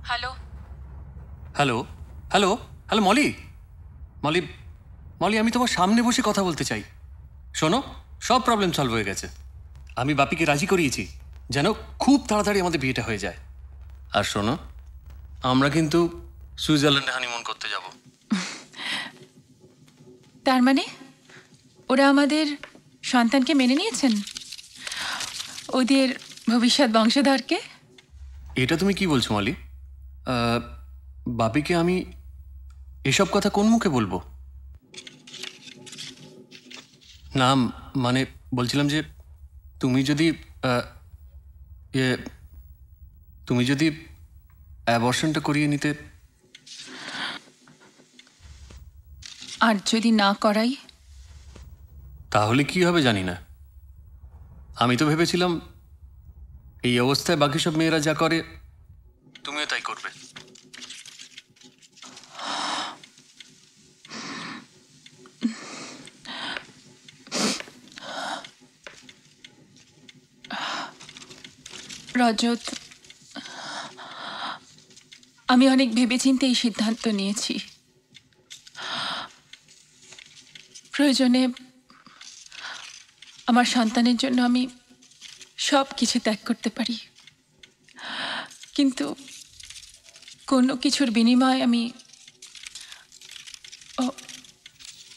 Hello hello hello hello Molly Molly Molly আমি তোমার সামনে বসে কথা বলতে চাই। শোনো, সব প্রবলেম সলভ হয়ে গেছে। আমি বাপিকে রাজি করিয়েছি যেন খুব তাড়াতাড়ি আমাদের বিয়েটা হয়ে যায়। আর শোনো, আমরা কিন্তু সুইজারল্যান্ডে হানিমুন করতে যাব। তার মানে ওরা আমাদের সন্তানকে মেনে নিয়েছেন, ওদের ভবিষ্যৎ বংশধরকে? এটা তুমি কি বলছো মলি? বাপিকে আমি এসব কথা কোন মুখে বলবো? না মানে বলছিলাম যে তুমি যদি ইয়ে তুমি যদি অ্যাবর্শনটা করিয়ে নিতে। আর যদি না করাই? তাহলে কি হবে জানি না। আমি তো ভেবেছিলাম এই অবস্থায় বাকি সব মেয়েরা যা করে তুমিও তাই করবে। রজত, আমি অনেক ভেবেচিন্তে এই সিদ্ধান্ত নিয়েছি। প্রয়োজনে আমার সন্তানের জন্য আমি সব কিছু ত্যাগ করতে পারি, কিন্তু কোনো কিছুর বিনিময়ে আমি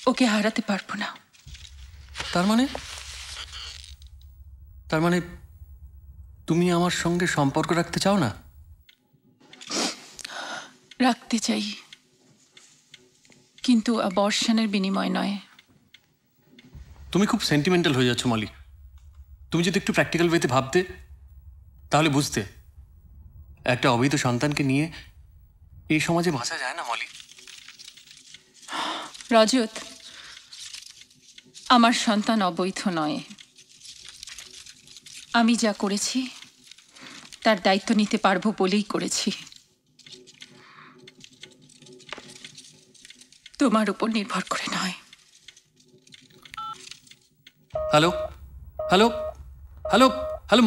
ওকে হারাতে পারবো না। তার মানে তুমি আমার সঙ্গে সম্পর্ক রাখতে চাও না? রাখতে চাই, কিন্তু অ্যাবর্শনের বিনিময় নয়। তুমি খুব সেন্টিমেন্টাল হয়ে যাচ্ছ মলি। তুমি যদি একটু প্র্যাকটিক্যাল ওয়েতে ভাবতে তাহলে বুঝতে একটা অবৈধ সন্তানকে নিয়ে এই সমাজে বাঁচা যায় না মলি। রজত, আমার সন্তান অবৈধ নয়। আমি যা করেছি তার দায়িত্ব নিতে পারবো বলেই করেছি। তোমার উপর নির্ভর করে নয়। Hello hello hello hello